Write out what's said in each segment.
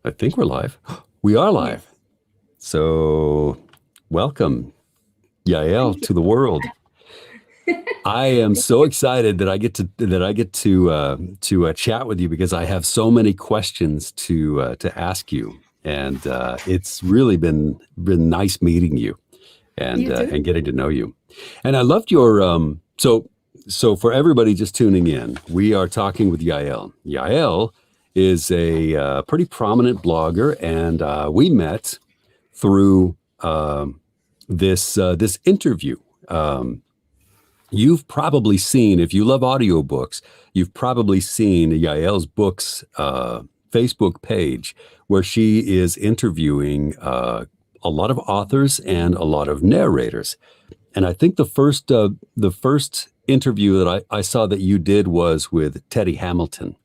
I think we're live. We are Yes. live. So, welcome, Yael, Thank you. to the world. I am so excited that I get to chat with you because I have so many questions to ask you, and it's really been nice meeting you You and too? getting to know you. And I loved your so for everybody just tuning in, we are talking with Yael. Yael is a pretty prominent blogger, and we met through this interview. Um, you've probably seen, if you love audiobooks, you've probably seen Yael's books Facebook page where she is interviewing a lot of authors and a lot of narrators. And I think the first interview that I saw that you did was with Teddy Hamilton.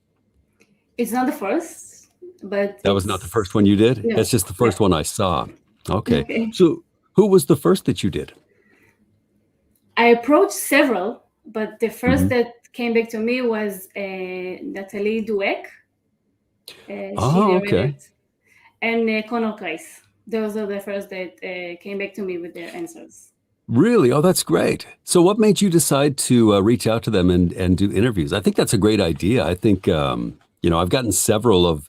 It's not the first, but That was not the first it's one you did. no, That's just the no. first one I saw. Okay. Okay. So who was the first that you did? I approached several, but the first Hmm. that came back to me was Natalie Dueck. She Oh, narrated, okay. and Connor Kreis. Those are the first that came back to me with their answers. Really? Oh, that's great. So, what made you decide to reach out to them and do interviews? I think that's a great idea. I think I've gotten several of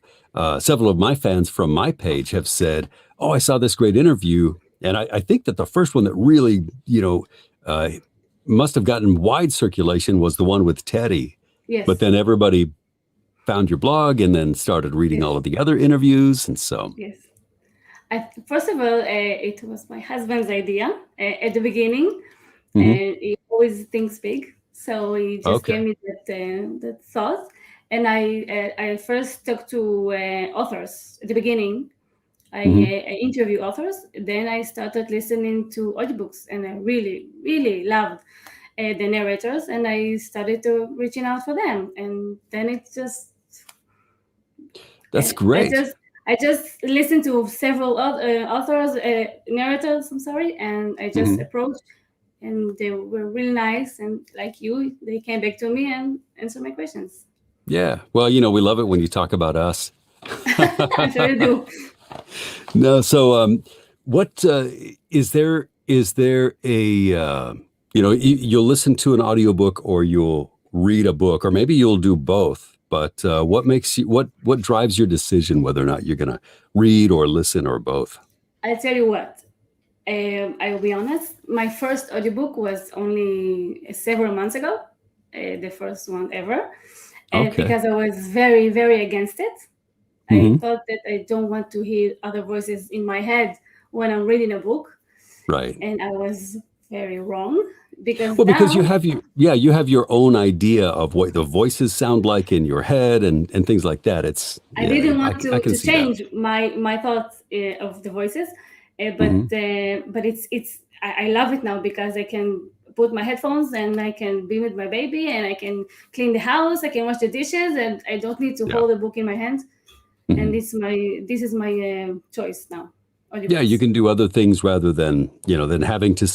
my fans from my page have said, "Oh, I saw this great interview," and I think that the first one that really uh, must have gotten wide circulation was the one with Teddy. But Yes, then everybody found your blog and then started reading yes, all of the other interviews, and so. yes. First of all, it was my husband's idea at the beginning, Hmm. and he always thinks big. So he just Okay. gave me that thought, and I first talked to authors at the beginning. Hmm. I interview authors. Then I started listening to audiobooks, and I really, really loved the narrators, and I started to reaching out for them, and then it just That's I great. just I just listened to several authors, narrators. I'm sorry, and I just Hmm. approached, and they were really nice. And like you, they came back to me and answered my questions. Yeah. Well, we love it when you talk about us. I'm sure you do. No, so what is there a you'll listen to an audiobook or you'll read a book or maybe you'll do both, but what drives your decision whether or not you're going to read or listen or both? I tell you what. I will be honest. My first audiobook was only several months ago, the first one ever, Okay. because I was very, very against it. I Hmm. thought that I don't want to hear other voices in my head when I'm reading a book, Right. and I was very wrong because Well, because you now have your own idea of what the voices sound like in your head and things like that. It's I yeah, didn't I, want I can to see that. change my thoughts of the voices, Hmm. but it's I love it now because I can put my headphones and I can be with my baby and I can clean the house, I can wash the dishes, and I don't need to Yeah. hold a book in my hand. And Hmm. this is my choice now, Yeah, you audiobooks. can do other things rather than having to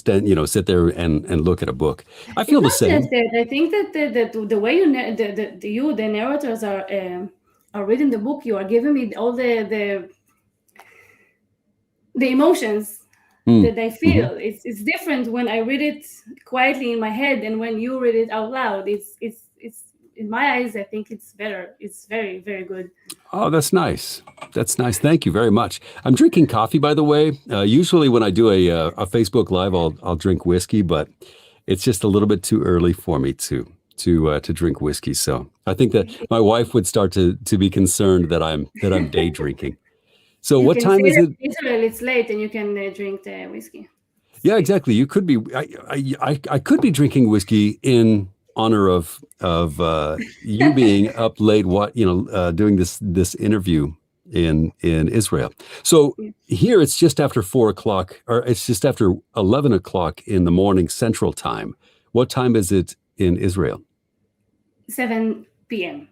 sit there and look at a book. I It's feel the not just same. that. I think that the way the narrators are reading the book, you are giving me all the emotions Mm. that I Hmm. feel. It's different when I read it quietly in my head and when you read it out loud. It's in my eyes. I think it's better. It's very, very good. Oh, that's nice. That's nice. Thank you very much. I'm drinking coffee, by the way. Usually, when I do a Facebook Live, I'll drink whiskey, but it's just a little bit too early for me to drink whiskey. So I think that my wife would start to be concerned that I'm day drinking. So You what can say time is that it? in Israel it's late and you can drink the whiskey. It's Yeah, late. exactly. You could be. I could be drinking whiskey in honor of you being up late. Doing this interview in Israel. So Yeah. here it's just after 4 o'clock, or it's just after 11 o'clock in the morning Central Time. What time is it in Israel? 7 p.m.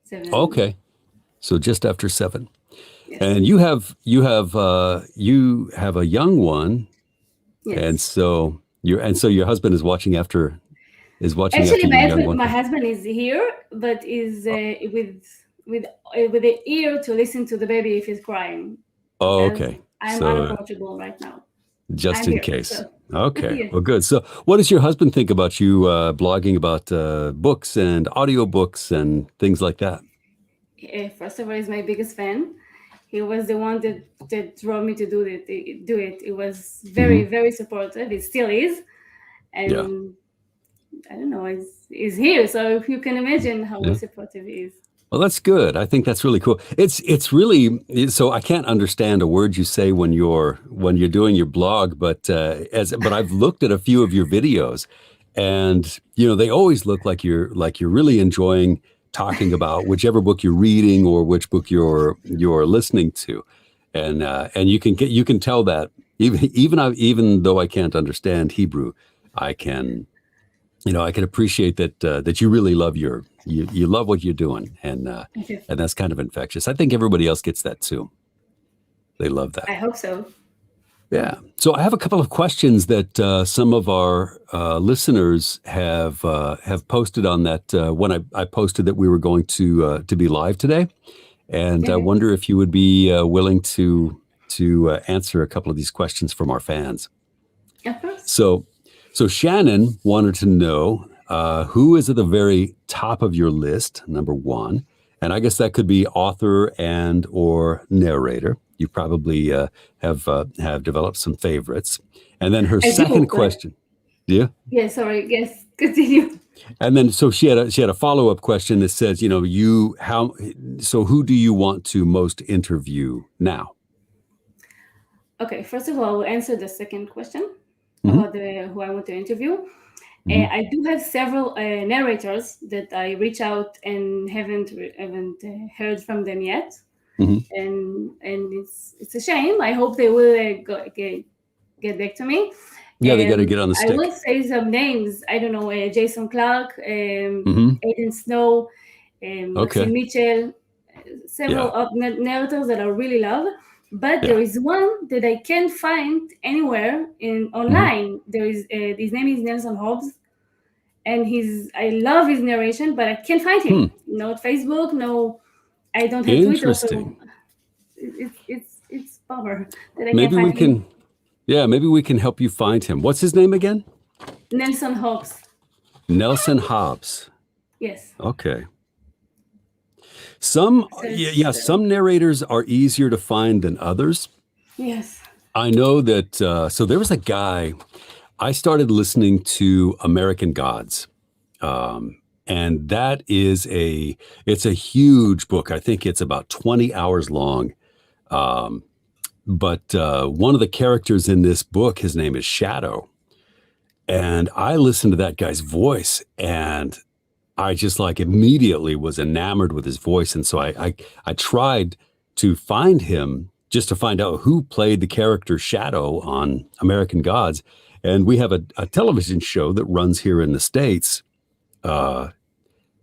7. Okay, so just after seven. Yes. And you have a young one, and Yes. so your husband is watching Actually, after your young one. my husband is here, but is with. with the ear to listen to the baby if he's crying, Oh, because okay. I'm So unapproachable right now. just I'm in here, case. so Okay. yes. Well, good. So what does your husband think about you blogging about books and audiobooks and things like that? First of all, he's my biggest fan. He was the one that drove me to do it. It was Hmm. very, very supportive. It still is, Yeah. and I don't know, he's here, so you can imagine how Yeah. supportive he is. Well, that's good. I think that's really cool. It's really so I can't understand a word you say when you're doing your blog, but I've looked at a few of your videos, and they always look like you're really enjoying talking about whichever book you're reading or which book you're listening to, and you can tell that even though I can't understand Hebrew, I can I can appreciate that you really love you love what you're doing, Yes. and that's kind of infectious. I think everybody else gets that too. They love that. I hope so. Yeah. So I have a couple of questions that some of our listeners have posted on that when I posted that we were going to be live today, and I Okay, wonder if you would be willing to answer a couple of these questions from our fans. of course. So, so Shannon wanted to know who is at the very top of your list, number one, and I guess that could be author and or narrator. You probably have developed some favorites, and then her I second do, but question, yeah, yeah, sorry. Yes, continue. and then so she had a follow up question that says, you how so who do you want to most interview now? Okay, first of all, I will answer the second question Hmm. about the who I want to interview. Hmm. I do have several narrators that I reach out and haven't heard from them yet, Hmm. and it's a shame. I hope they will get back to me. Yeah, they got to And get on the I will stick. say some names. I don't know, Jason Clark, Hmm. Aiden Snow, Okay. Maxine Mitchell, several Yeah. narrators that I really love. But there Yeah. is one that I can't find anywhere in Hmm. online. There is his name is Nelson Hobbs, and I love his narration, but I can't find Hmm. him. No Facebook, no. I don't have Twitter, Interesting. so it's bummer that I can't Maybe find we him. can, yeah, maybe we can help you find him. What's his name again? Nelson Hobbs. Nelson Hobbs. Yes. Okay. Some, So yeah, yeah, some narrators are easier to find than others. yes. I know that. So there was a guy. I started listening to American Gods, and that is it's a huge book. I think it's about 20 hours long. But one of the characters in this book, his name is Shadow, and I listened to that guy's voice, and I just like immediately was enamored with his voice, and so I tried to find him just to find out who played the character Shadow on American Gods, and we have a television show that runs here in the States uh,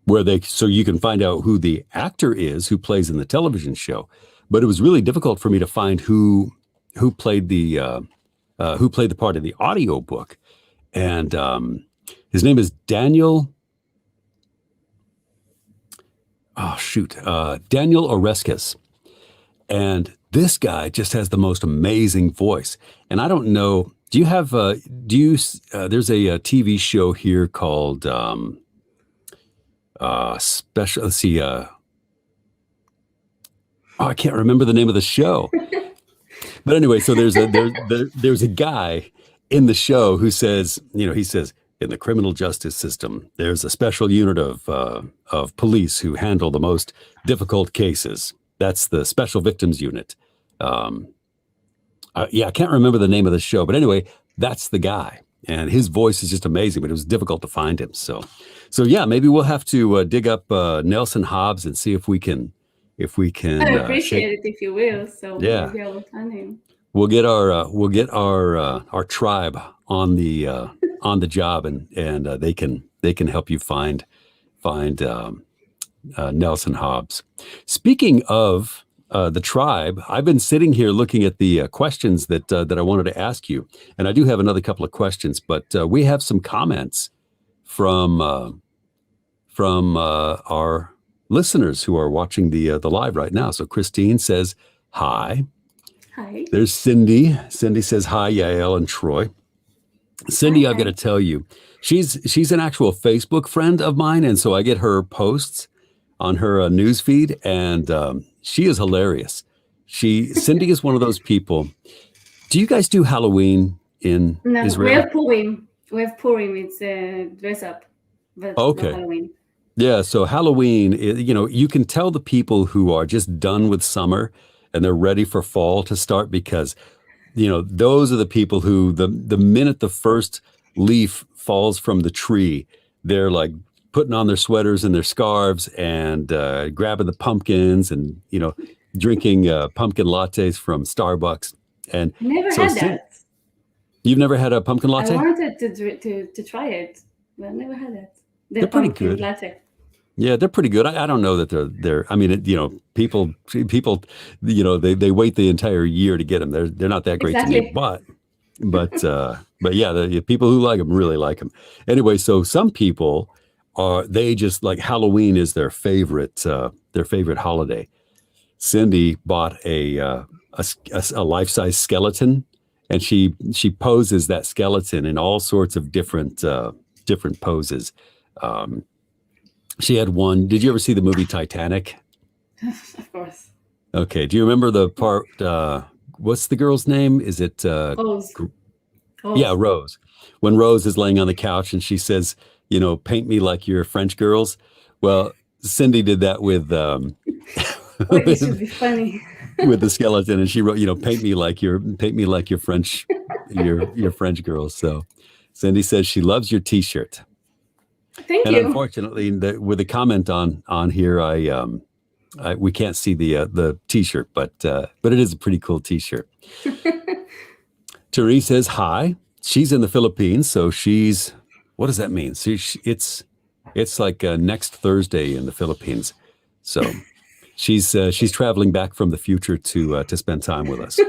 where they so you can find out who the actor is who plays in the television show, but it was really difficult for me to find who played the part of the audio book, and his name is Daniel. Oh shoot, Daniel Oreskes, and this guy just has the most amazing voice. And I don't know. Do you have? Do you? There's a TV show here called Special. Let's see. Oh, I can't remember the name of the show. But anyway, so there's a guy in the show who says, he says, in the criminal justice system, there's a special unit of police who handle the most difficult cases. That's the Special Victims Unit. Um, yeah, I can't remember the name of the show, but anyway, that's the guy, and his voice is just amazing. But it was difficult to find him. So yeah, maybe we'll have to dig up Nelson Hobbs and see if we I can shake. appreciate it if you will. So Yeah, maybe I will find him. we'll get our tribe on the job, and they can help you find Nelson Hobbs. Speaking of the tribe, I've been sitting here looking at the questions that I wanted to ask you, and I do have another couple of questions, but we have some comments from our listeners who are watching the live right now. So Christine says hi. Hi. There's Cindy. Cindy says hi, Yael and Troy. Cindy, I've got to tell you, she's an actual Facebook friend of mine, and so I get her posts on her news feed, and she is hilarious. Cindy is one of those people. Do you guys do Halloween in No, Israel? we have Purim. We have Purim. It's dress up, but Okay. not Halloween. Yeah, so Halloween, you can tell the people who are just done with summer and they're ready for fall to start because those are the people who the minute the first leaf falls from the tree, they're like putting on their sweaters and their scarves and grabbing the pumpkins and drinking pumpkin lattes from Starbucks. And Never so had that. You've never had a pumpkin latte? I wanted to try it, but I never had it. They're pretty pumpkin good. latte. Yeah, they're pretty good. I don't know that they're. I mean, people, they wait the entire year to get them. They're not that great to me, but yeah, the people who like them really like them. Anyway, so some people they just like Halloween is their favorite holiday. Cindy bought a life-size skeleton, and she poses that skeleton in all sorts of different poses. She had one. Did you ever see the movie Titanic? Of course. Okay. Do you remember the part? What's the girl's name? Is it Rose? Yeah, Rose. When Rose is laying on the couch and she says, paint me like your French girls. Well, Cindy did that with it should be funny. with the skeleton, and she wrote, paint me like your French your French girls. So Cindy says she loves your T-shirt. Thank and you. Unfortunately, with a comment on here, we can't see the T-shirt, but it is a pretty cool T-shirt. Therese says hi. She's in the Philippines, so what does that mean? So it's like next Thursday in the Philippines. So she's traveling back from the future to spend time with us.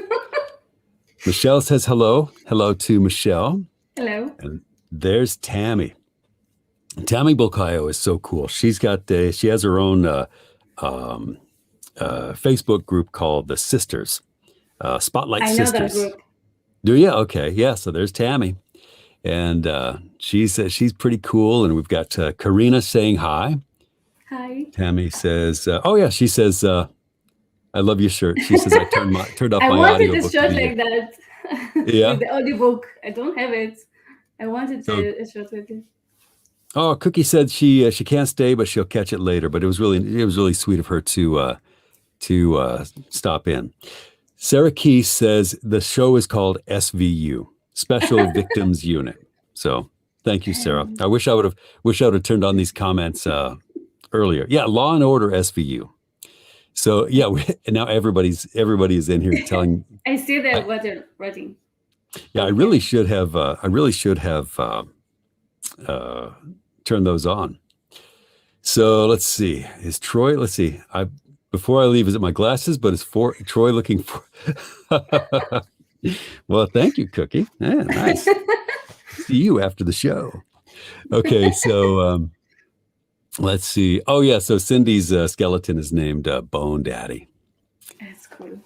Michelle says hello. Hello to Michelle. Hello. And there's Tammy. Tammy Bulcayo is so cool. She has her own Facebook group called the Sisters, Spotlight Sisters. I know that group. Do you? Okay, yeah. So there's Tammy, and she's pretty cool. And we've got Karina saying hi. Hi. Tammy says, "Oh yeah," she says, "I love your shirt." She says, "I turned off my audiobook." I wanted a shirt like that. Yeah. With the audiobook, I don't have it. I wanted a shirt with it. Oh, Cookie said she can't stay, but she'll catch it later. But it was really sweet of her to stop in. Sarah Key says the show is called SVU, Special Victims Unit. So thank you, Sarah. I wish I would have turned on these comments earlier. Yeah, Law and Order SVU. So yeah, now everybody is in here telling. I see that what they're writing. Yeah, I really should have turn those on. So let's see. Is Troy? Let's see. Before I leave, is it my glasses? But is Troy looking for? Well, thank you, Cookie. Yeah, nice. See you after the show. Okay, so let's see. Oh yeah, so Cindy's skeleton is named Bone Daddy. That's cool.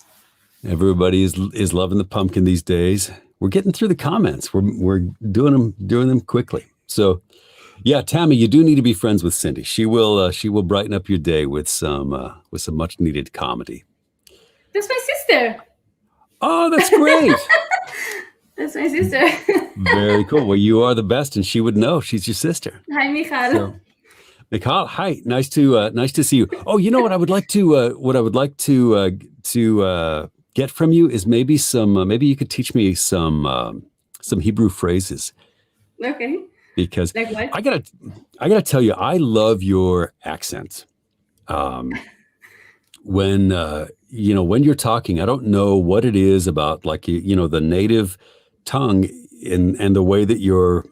Everybody is loving the pumpkin these days. We're getting through the comments. We're doing them quickly. So, yeah, Tammy, you do need to be friends with Cindy. She will brighten up your day with some much needed comedy. That's my sister. Oh, that's great. That's my sister. Very cool. Well, you are the best, and she would know. She's your sister. Hi, Michal. So, Michal, hi. Nice to see you. Oh, you know what I would like to get from you is maybe maybe you could teach me some Hebrew phrases. Okay. Because like what? I gotta tell you, I love your accent. When you're talking, I don't know what it is about the native tongue and the way that your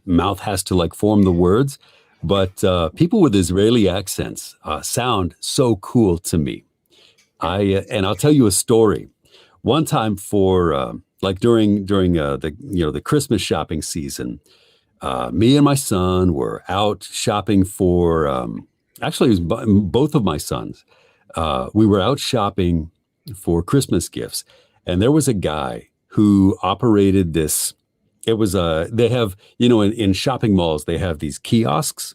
mouth has to form the words. But people with Israeli accents sound so cool to me. And I'll tell you a story. One time for during the Christmas shopping season, me and my son were out shopping for actually, it was both of my sons. We were out shopping for Christmas gifts, and there was a guy who operated this. It was they have, in shopping malls, they have these kiosks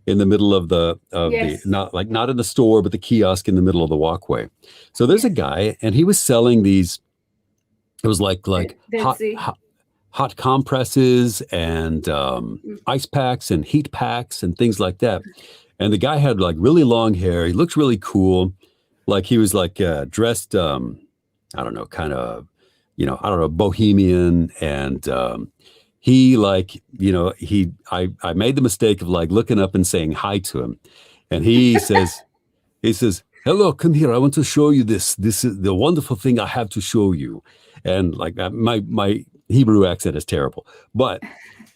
in the middle of the Yes, not in the store, but the kiosk in the middle of the walkway. So there's a yes. guy, and he was selling these. It was like Let's see. hot compresses and ice packs and heat packs and things like that. And the guy had like really long hair. He looked really cool. Like he was like dressed, I don't know, kind of, I don't know, bohemian. And he like, I made the mistake of like looking up and saying hi to him. And he says, "Hello, come here. I want to show you this. This is the wonderful thing I have to show you." And like my Hebrew accent is terrible, but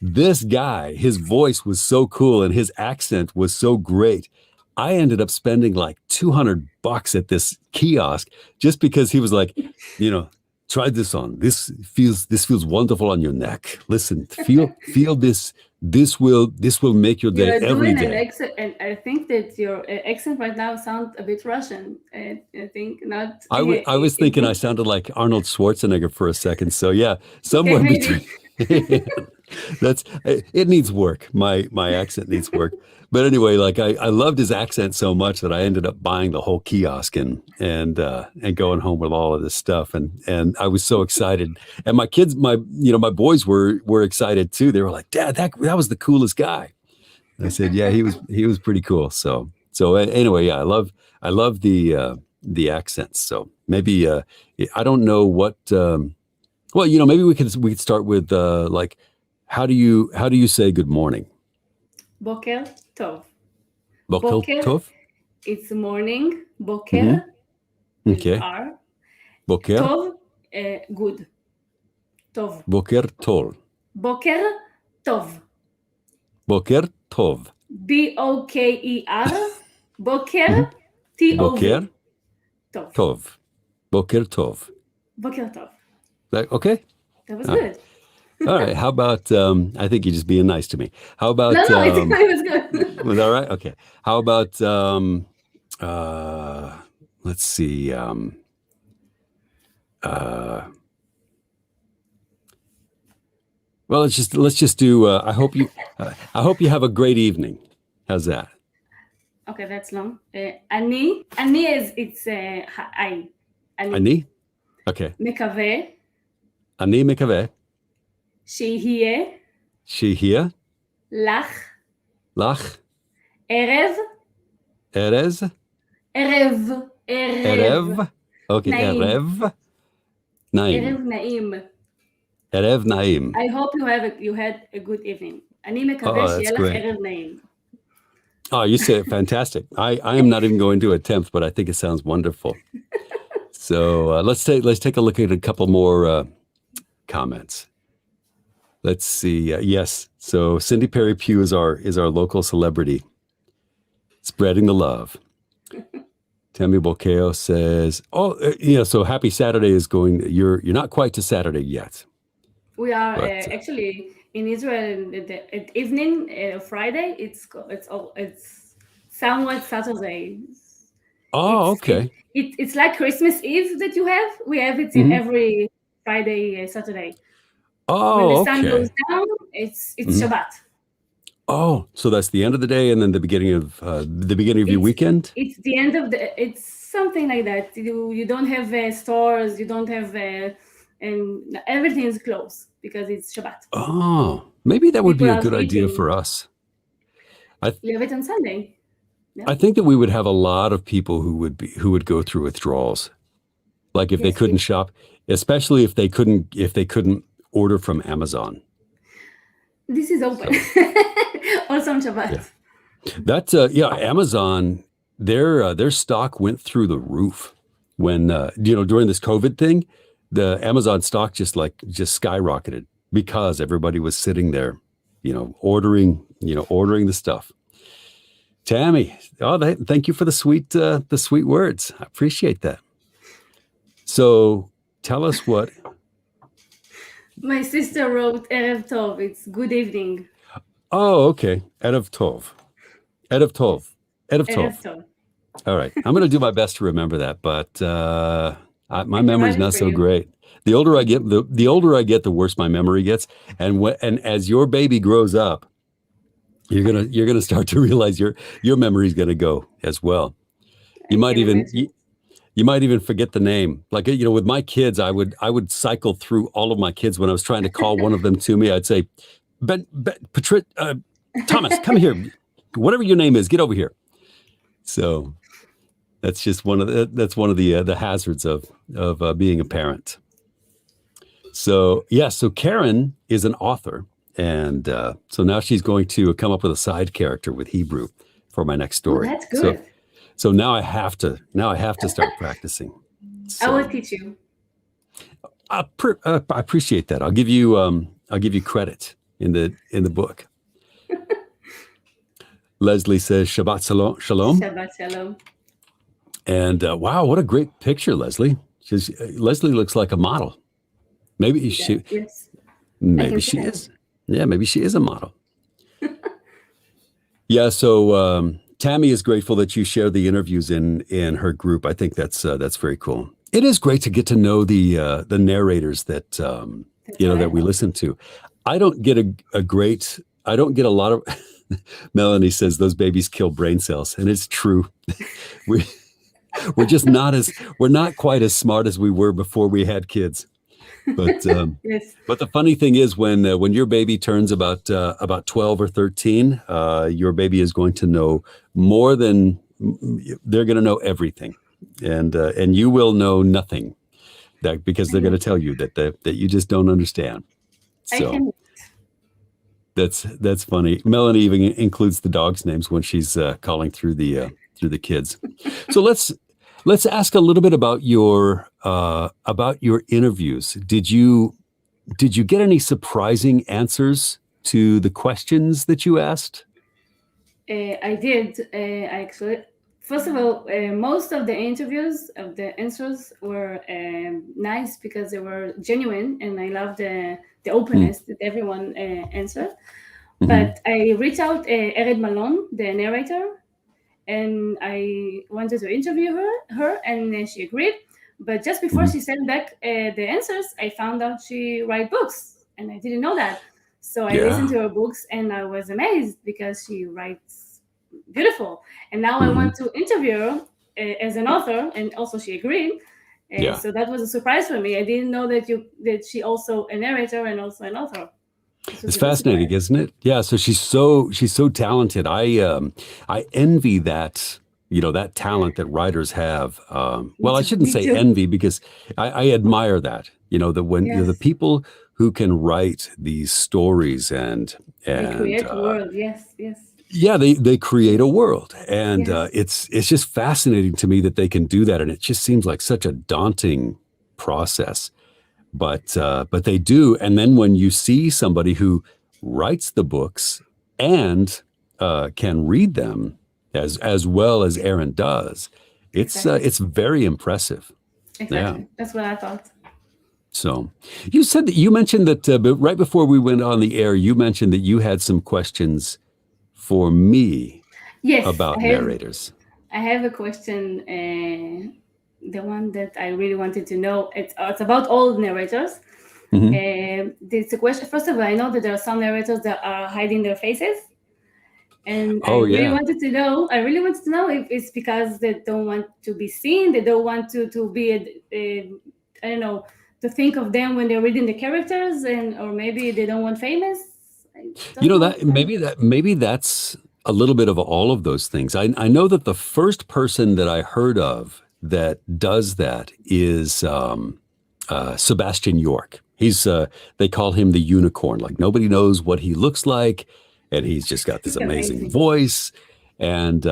this guy, his voice was so cool and his accent was so great. I ended up spending like $200 at this kiosk just because he was like, you know, try this on. This feels wonderful on your neck. Listen, feel this. This will make your You day are every doing an day. accent, and I think that your accent right now sounds a bit Russian. I think not. I was thinking I sounded like Arnold Schwarzenegger for a second. So yeah, Okay, somewhere between. maybe. That's it needs work. My accent needs work. But anyway, like I loved his accent so much that I ended up buying the whole kiosk and going home with all of this stuff. And I was so excited. And my kids, my boys were excited too. They were like, "Dad, that was the coolest guy." I said, "Yeah, he was pretty cool." So anyway, yeah, I love the accents. So maybe I don't know what. Well, maybe we could start with like how do you say good morning? Boker tov. Bokel Boker, tov. it's morning. Mm-hmm. Boker with Okay. R. Boker. Tov, good. Tov. Boker tol. Boker tov. Boker tov. Boker. Boker, Mm-hmm. Boker Tov. Tov. tov. Boker tov. Boker tov. Okay. That was All right. good. All right. How about I think you're just being nice to me. How No, about no, it was good. was that all right? Okay. How about uh let's see uh well let's just do I hope you have a great evening. How's that? Okay, that's long. אני is it's I. אני אני? Okay. מקווה אני מקווה שיהיה שיהיה לך לך ערב, ארז ערב, ערב ערב. Okay. נעים. ערב נעים. ערב נעים. ערב נעים. I hope you had a good evening. אני מקווה Oh, שיהיה that's לך great. ערב נעים. Oh, you say it fantastic. I am not even going to attempt, but I think it sounds wonderful. So let's take a look at a couple more comments. Let's see. Yes. So Cindy Perry Pugh is our local celebrity, spreading the love. Tammy Bokeo says, "Oh, so happy Saturday is going. You're not quite to Saturday yet, We are but actually in Israel at evening Friday. It's somewhat Saturday. oh, It's okay. it's like Christmas Eve that you have. We have it in Hmm. every Friday, Saturday. When the Oh, sun goes okay. down, it's Hmm. Shabbat. Oh, so that's the end of the day, and then the beginning of your It's weekend. it's the end of the. It's something like that. You don't have stores. You don't have and everything is closed because it's Shabbat. Oh, maybe that would be People a are good idea sleeping. for us. I You have it on Sunday. I think that we would have a lot of people who would go through withdrawals, like if they Yes, couldn't shop, especially if they couldn't order from Amazon. this is open. So Also on yeah, Shabbat. that yeah, Amazon their stock went through the roof when during this COVID thing, the Amazon stock just skyrocketed because everybody was sitting there, ordering the stuff. Tammy, thank you for the sweet words. I appreciate that. So tell us what. My sister wrote Erev Tov. It's good evening. Oh, okay. Erev Tov. Erev Tov. Erev Erev Tov. Tov. All right. I'm going to do my best to remember that, but my I can memory's write it not for so you. great. The older I get, the older I get, the worse my memory gets. And as your baby grows up, you're gonna start to realize your memory's going to go as well. You I might can even imagine. you might even forget the name. Like, with my kids, I would cycle through all of my kids when I was trying to call one of them to me. I'd say, Thomas, come here. Whatever your name is, get over here. So that's one of the hazards of being a parent. So yeah, so Karen is an author, and so now she's going to come up with a side character with Hebrew for my next Oh, story. that's So good. so now I have to start practicing. I will So teach you. I appreciate that. I'll give you credit in the book. Leslie says Shabbat Shalom. Shabbat Shalom. And wow, what a great picture, Leslie. Leslie looks like a model. Maybe She does. she, Yes, I maybe can see she that. is. Yeah, maybe she is a model. Yeah. So Tammy is grateful that you share the interviews in her group. I think that's very cool. It is great to get to know the narrators that That's what I that we thought. listen to. I don't get a great. I don't get a lot of. Melanie says those babies kill brain cells, and it's true. we we're just not as we're not quite as smart as we were before we had kids. But Yes, but the funny thing is when your baby turns about 12 or 13, your baby is going to know more than they're going to know everything, and you will know nothing that because I they're going know. to tell you that you just don't understand. I So can. that's funny. Melanie even includes the dogs' names when she's calling through the kids. So let's ask a little bit about your interviews. Did you get any surprising answers to the questions that you asked? I did. Actually, first of all, most of the interviews of the answers were nice because they were genuine, and I love the Mm, openness that everyone answered. hmm. But I reached out Ered Malone, the narrator, and I wanted to interview her, and she agreed. But just before Hmm. she sent back the answers, I found out she write books, and I didn't know that. So I listened Yeah. to her books, and I was amazed because she writes beautiful. And now I Hmm. want to interview her as an author, and also she agreed. Yeah. So that was a surprise for me. I didn't know that she also a narrator and also an author. This was It's a good fascinating, surprise. isn't it? Yeah. So she's so talented. I envy that talent that writers have. Me Well, I too. shouldn't Me say too. envy because I admire that. The when the Yes, people who can write these stories they and create world. Yes, yes, yeah, they create a world, and yes. it's just fascinating to me that they can do that, and it just seems like such a daunting process. But they do, and then when you see somebody who writes the books and can read them as well as Aaron does, Exactly. it's very impressive. Yeah. Exactly. That's what I thought. So you mentioned that but right before we went on the air, you mentioned that you had some questions for me Yes, about narrators. I have a question. The one that I really wanted to know. It's about all narrators. Hmm. It's a question. First of all, I know that there are some narrators that are hiding their faces, and I Oh really yeah. wanted to know. I really wanted to know if it's because they don't want to be seen. They don't want to be I don't know, to think of them when they're reading the characters, and or maybe they don't want famous. I don't know. Maybe that's a little bit of all of those things. I know that the first person that I heard of that does that is Sebastian York. They call him the unicorn. Like nobody knows what he looks like, and he's just got this It's amazing amazing. voice. And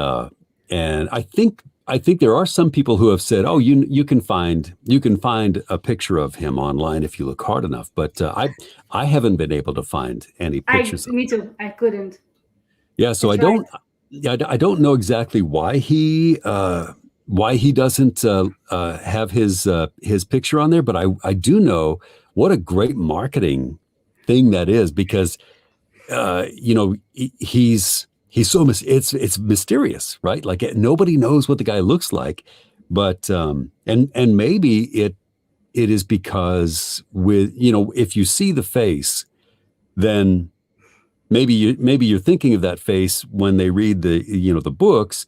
I think there are some people who have said, "Oh, you can find a picture of him online if you look hard enough." But I haven't been able to find any pictures of Me him. too. I couldn't. Yeah, I so I tried. don't. Yeah, I don't know exactly why he doesn't have his picture on there, but I do know what a great marketing thing that is because he's he's so it's mysterious, right? Like nobody knows what the guy looks like, but and maybe it is because with if you see the face, then maybe you're thinking of that face when they read the books,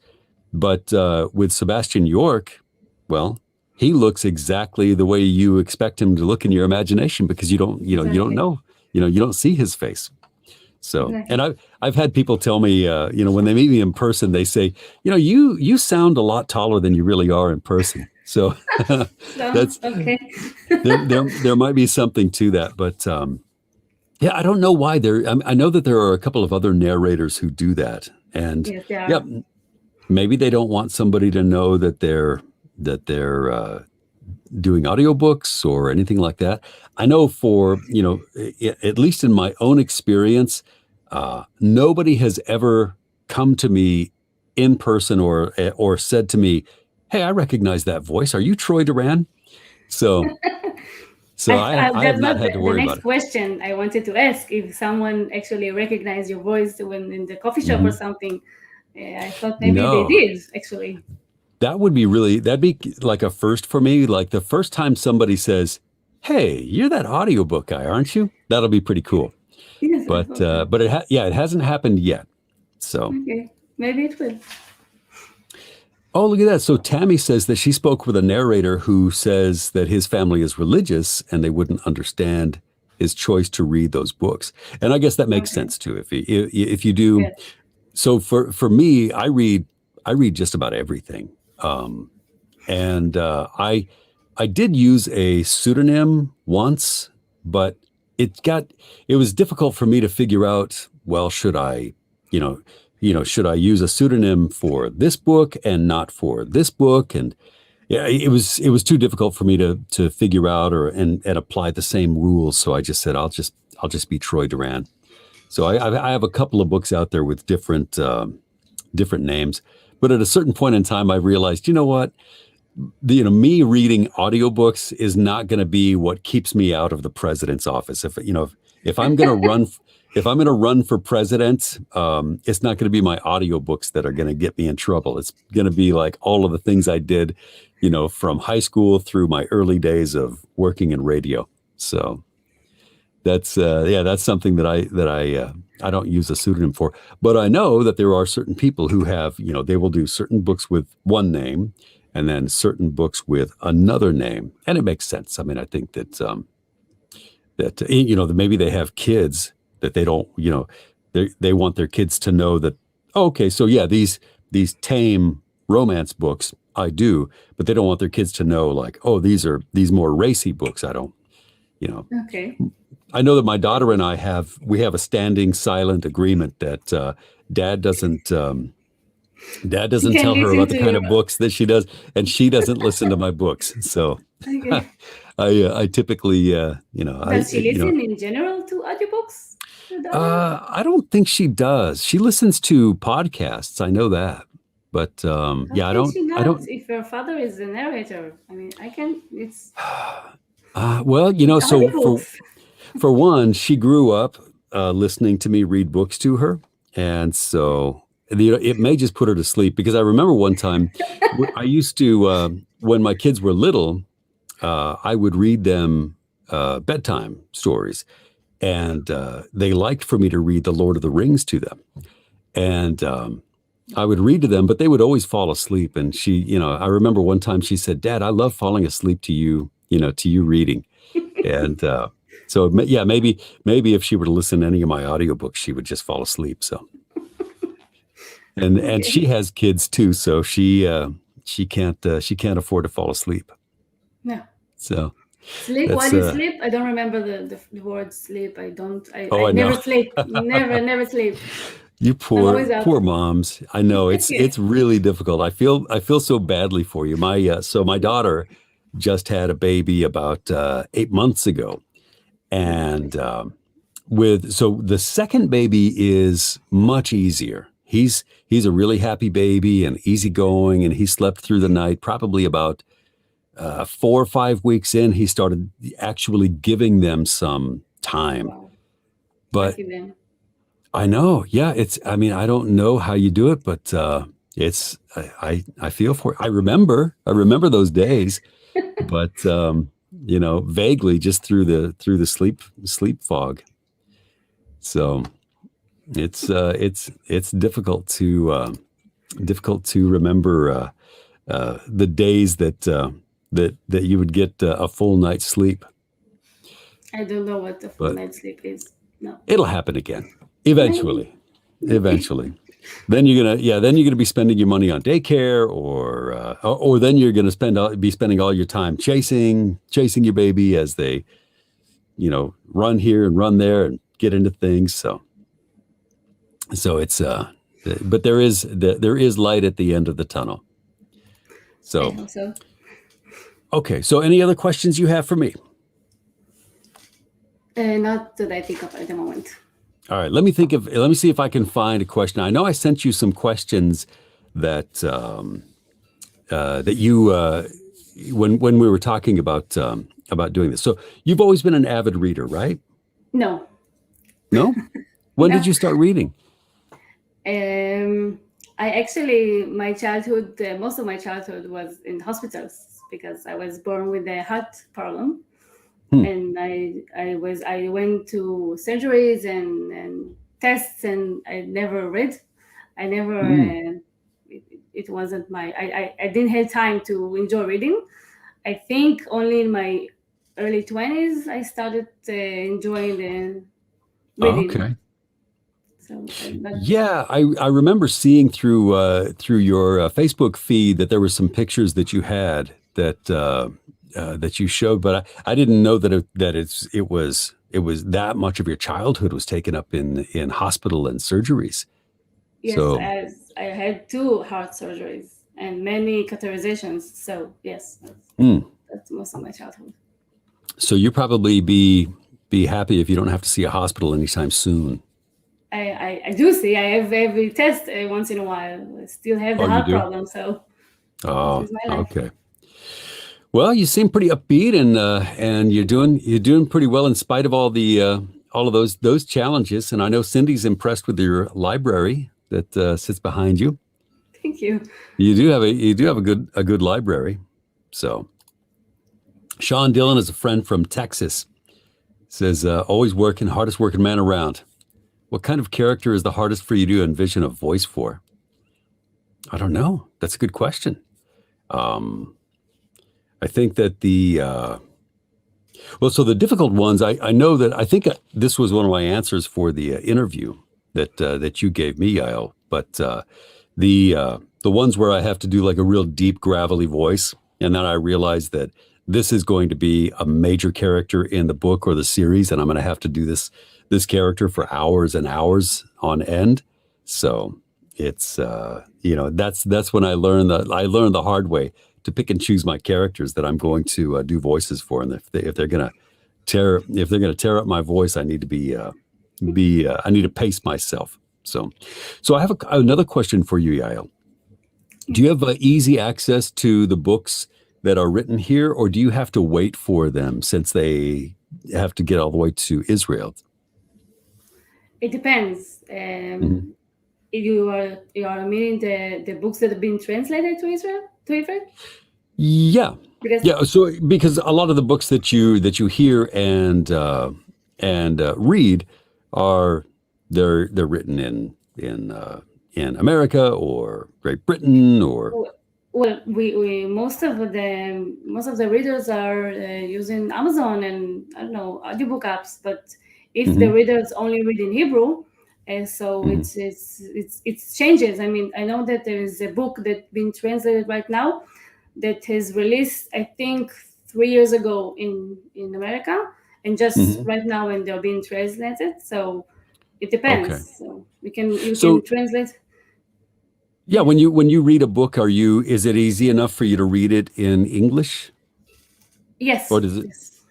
but with Sebastian York, well, he looks exactly the way you expect him to look in your imagination because you don't Exactly. know, you don't see his face. So, and Exactly. I've had people tell me, when they meet me in person, they say, you sound a lot taller than you really are in person. So So that's okay. there might be something to that, but yeah, I don't know why I know that there are a couple of other narrators who do that, and Yes, they yeah, are. maybe they don't want somebody to know that they're doing audiobooks or anything like that. I know for, at least in my own experience, nobody has ever come to me in person or said to me, "Hey, I recognize that voice. Are you Troy Duran?" So I have That not was had to the worry about next it. question I wanted to ask. If someone actually recognized your voice when in the coffee shop or Mhm. something, I thought maybe they No, did actually. that'd be like a first for me. Like the first time somebody says, "Hey, you're that audiobook guy, aren't you?" That'll be pretty cool. Yes, I But thought so. it hasn't happened yet. So, Okay, maybe it will. oh, look at that. So Tammy says that she spoke with a narrator who says that his family is religious and they wouldn't understand his choice to read those books. And I guess that makes Okay. sense too. If you do, Yes. so for me, I read just about everything. And I did use a pseudonym once, but it was difficult for me to figure out. Well, you know, should I use a pseudonym for this book and not for this book? And yeah, it was too difficult for me to figure out and apply the same rules. So I just said I'll just be Troy Duran. So I have a couple of books out there with different names. But at a certain point in time, I realized, you know what? Me reading audiobooks is not going to be what keeps me out of the president's office. If I'm going to run for president, it's not going to be my audiobooks that are going to get me in trouble. It's going to be like all of the things I did, from high school through my early days of working in radio. So that's something that I don't use a pseudonym for. But I know that there are certain people who have, they will do certain books with one name and then certain books with another name, and it makes sense. I mean, I think that maybe they have kids that they don't, they want their kids to know that, oh, okay, so yeah, these tame romance books I do, but they don't want their kids to know, like, oh, these more racy books I don't, you know Okay. I know that my daughter and we have a standing silent agreement that dad She doesn't can tell her listen about the to kind your. of books that she does, and she doesn't listen to my books. So Okay. I typically Does she listen in general to audiobooks? Your daughter? I don't think she does. She listens to podcasts. I know that, but How yeah, can she I not don't. if her father is the narrator? I mean, I can. Well, It's so audiobooks. for one, she grew up listening to me read books to her, and so it may just put her to sleep. Because I remember one time, I used to when my kids were little, I would read them bedtime stories, and they liked for me to read The Lord of the Rings to them, and I would read to them, but they would always fall asleep. And I remember one time she said, "Dad, I love falling asleep to you, to you reading." And so, yeah, maybe if she were to listen to any of my audiobooks, she would just fall asleep. So, and Okay. she has kids too, so she can't afford to fall asleep. No. So Sleep while that's you sleep. I don't remember the word sleep. I don't. oh, I I never know. sleep. Never, never sleep. You I'm poor always up. poor moms. I know Yeah. it's really difficult. I feel so badly for you. My daughter just had a baby about 8 months ago, and Congratulations. so the second baby is much easier. He's a really happy baby and easygoing, and he slept through the night. Probably about 4 or 5 weeks in, he started actually giving them some time. Wow. But Lucky them. I know. Yeah, I mean, I don't know how you do it, but I feel for it. I remember those days, but vaguely just through the sleep fog. So it's difficult to remember the days that you would get a full night's sleep. I don't know what the full But night sleep is. No. it'll happen again Maybe. eventually. Maybe. Eventually. Then you're gonna be spending your money on daycare, or then you're gonna be spending all your time chasing your baby as they run here and run there and get into things. So it's but there is light at the end of the tunnel. I So hope so. okay, so any other questions you have for me? Not that I think of at the moment. All right, let me see if I can find a question. I know I sent you some questions that that you when we were talking about doing this. So you've always been an avid reader, right? No. No? When No. did you start reading? I actually, my childhood, most of my childhood was in hospitals because I was born with a heart problem, Hmm. and I went to surgeries and tests, and I never read. I never. Mm. It wasn't my. I didn't have time to enjoy reading. I think only in my early 20s I started enjoying the reading. Okay. So, but Yeah, I remember seeing through your Facebook feed that there were some pictures that you had that you showed, but I didn't know it was that much of your childhood was taken up in hospital and surgeries. yes, So, as I had two heart surgeries and many catheterizations. So yes, mm. that's most of my childhood. So you probably be happy if you don't have to see a hospital anytime soon. I do see. I have every test once in a while. I still have the Oh, you heart do? problem, so this Oh, is my life. okay. Well, you seem pretty upbeat and you're doing pretty well in spite of all of those challenges. And I know Cindy's impressed with your library that sits behind you. Thank you. You do have a good library. So Sean Dillon is a friend from Texas. Says always working, hardest working man around. What kind of character is the hardest for you to envision a voice for? I don't know. That's a good question. Um, I think that so the difficult ones, I know that I think this was one of my answers for the interview that you gave me, Yael. But the ones where I have to do like a real deep, gravelly voice, and then I realize that this is going to be a major character in the book or the series, and I'm going to have to do this character for hours and hours on end. So it's that's when I learned the hard way to pick and choose my characters that I'm going to do voices for, and if they're going to tear up my voice, I need to I need to pace myself. So I have another question for you, Yael. Do you have easy access to the books that are written here, or do you have to wait for them since they have to get all the way to Israel? It depends. Mhm. If you are meaning the books that have been translated to Israel, Yeah, because yeah. So because a lot of the books that you hear and read are they're written in America or Great Britain or well, we most of the readers are using Amazon and I don't know audiobook apps. But if the Mhm, readers only read in Hebrew, and so mhm, it changes. I mean, I know that there is a book that's been translated right now that is released, I think, 3 years ago in America, and just mhm. right now when they're being translated. So it Okay. depends. So you can So translate. yeah, when you read a book, is it easy enough for you to read it in English, or Yes, does it? yes,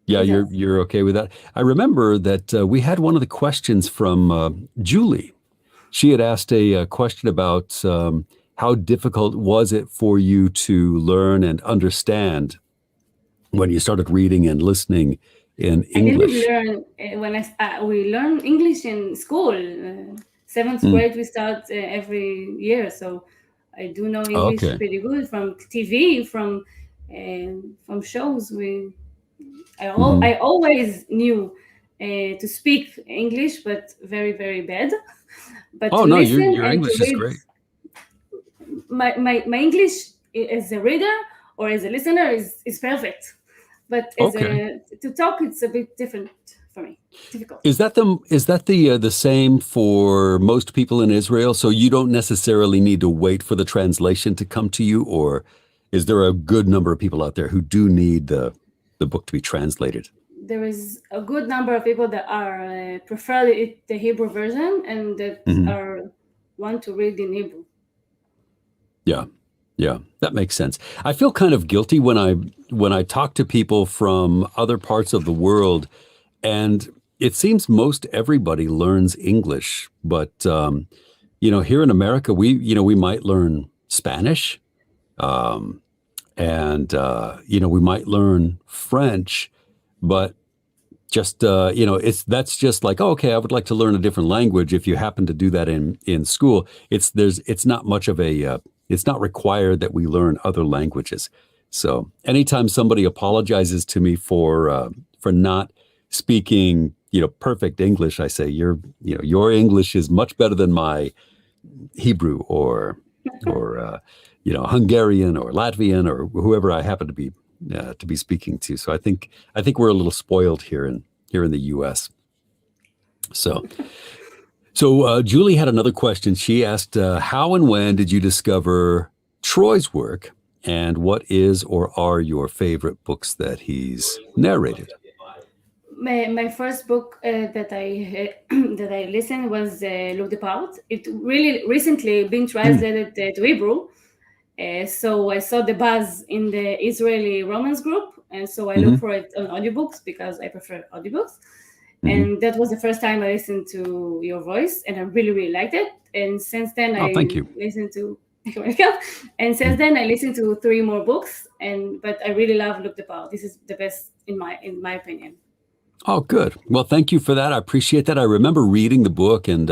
Yeah, it does. you're okay with that. I remember that we had one of the questions from Julie. She had asked a question about how difficult was it for you to learn and understand when you started reading and listening in I didn't English. learn when we learn English in school. Seventh Mm, grade we start every year, so I do know English okay. pretty good from TV, from shows. Hmm. I always knew to speak English, but very very bad. But Oh to no, listen your and to English is read, great. my English as a reader or as a listener is perfect, but as Okay. a to talk it's a bit different for me, difficult. Is that the same for most people in Israel? So you don't necessarily need to wait for the translation to come to you, or is there a good number of people out there who do need the book to be translated? There is a good number of people that are prefer the Hebrew version and that Hmm. are want to read in Hebrew. Yeah, yeah, that makes sense. I feel kind of guilty when I talk to people from other parts of the world, and it seems most everybody learns English, but here in America, we might learn Spanish, um, and we might learn French, but just it's that's just like, oh, okay, I would like to learn a different language. If you happen to do that in school, it's not much of a it's not required that we learn other languages. So anytime somebody apologizes to me for not speaking perfect English, I say your English is much better than my Hebrew or Hungarian or Latvian or whoever I happen to be speaking to. So I think we're a little spoiled here in the U.S. So Julie had another question. She asked, "How and when did you discover Troy's work, and what is or are your favorite books that he's narrated?" My first book that I that I listened was Look the Part. It really recently been Mm, translated to Hebrew. So I saw the buzz in the Israeli romance group, and so I look hmm for it on audiobooks because I prefer audiobooks. hmm And that was the first time I listened to your voice, and I really really liked it. And since then Oh, thank I you. listened to you're welcome. And since Mm. then I listened to three more books, and but I really love Look the Part. This is the best in my opinion. Oh, good. Well, thank you for that. I appreciate that. I remember reading the book, and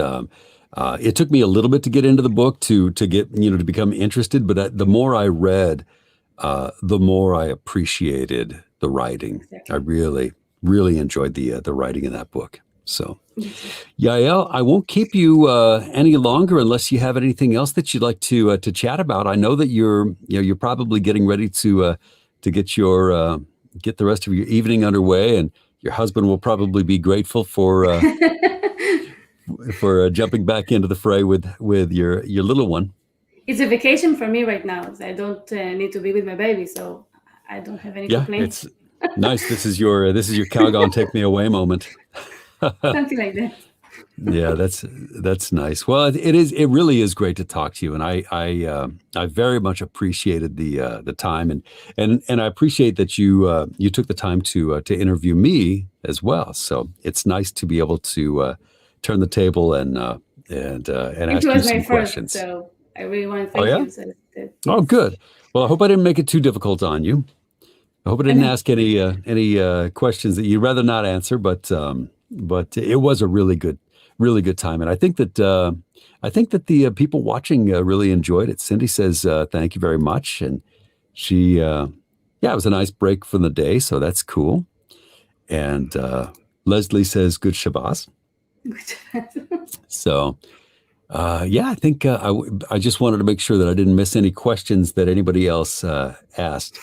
it took me a little bit to get into the book to get to become interested. But the more I read, the more I appreciated the writing. I Exactly. really enjoyed the writing in that book. So, Me too. Yael, I won't keep you any longer unless you have anything else that you'd like to chat about. I know that you're probably getting ready to get the rest of your evening underway, and your husband will probably be grateful for jumping back into the fray with your little one. It's a vacation for me right now. I don't need to be with my baby, so I don't have any Yeah, complaints. it's nice. This is your Calgon take me away moment. Something like that. Yeah, that's nice. Well, it really is great to talk to you, and I very much appreciated the time, and I appreciate that you took the time to interview me as well. So it's nice to be able to turn the table and It ask you was my some first, questions. so I really want to Oh thank yeah. you. So that, Oh yes. good. Well, I hope I didn't make it too difficult on you. I hope I didn't No. ask any questions that you'd rather not answer, but it was a really good time, and I think that the people watching really enjoyed it. Cindy says thank you very much, and she yeah, it was a nice break from the day, so that's cool. And Leslie says good Shabbos. So yeah, I think I just wanted to make sure that I didn't miss any questions that anybody else asked.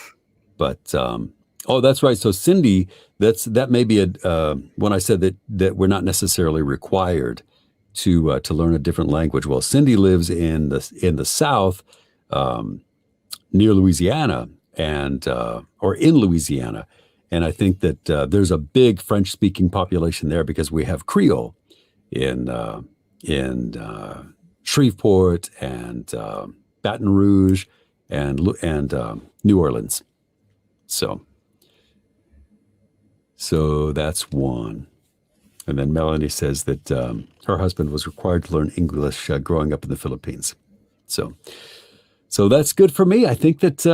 But oh, that's right. So Cindy, that may be a when I said that we're not necessarily required to learn a different language. Well, Cindy lives in the South, um, near Louisiana, and or in Louisiana, and I think that there's a big French speaking population there because we have Creole in Shreveport and Baton Rouge and New Orleans. So that's one. And then Melanie says that her husband was required to learn English growing up in the Philippines. So that's good for me. I think that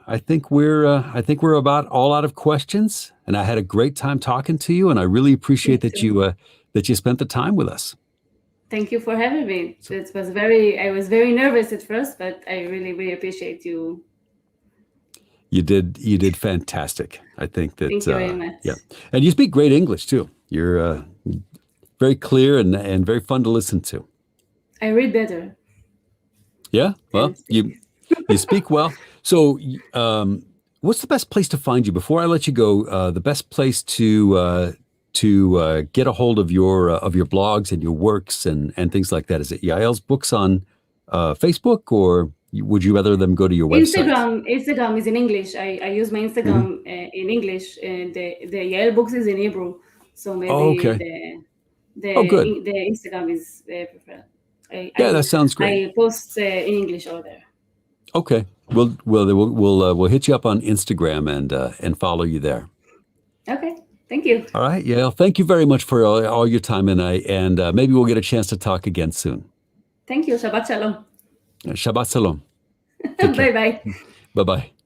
I think we're about all out of questions, and I had a great time talking to you, and I really appreciate Me too. that you spent the time with us. Thank you for having me. So I was very nervous at first, but I really, really appreciate you. you did fantastic. I think that Thank you very much. yeah, and you speak great English too. You're very clear and very fun to listen to. I read better Yeah, than well, speak. you speak well. So, what's the best place to find you? Before I let you go, the best place to get a hold of your blogs and your works and things like that, is it Yael's books on Facebook, or would you rather them go to your website? Instagram is in English. I use my Hmm. Instagram in English, and the Yael books is in Hebrew. So Oh, maybe okay. Oh, good. the Instagram is preferred. Yeah, that sounds great. I post in English over there. Okay, we'll hit you up on Instagram and follow you there. Okay, thank you. All right, Yael. Thank you very much for all your time, and maybe we'll get a chance to talk again soon. Thank you. Shabbat shalom. Shabbat shalom. Take Bye care. bye. Bye bye.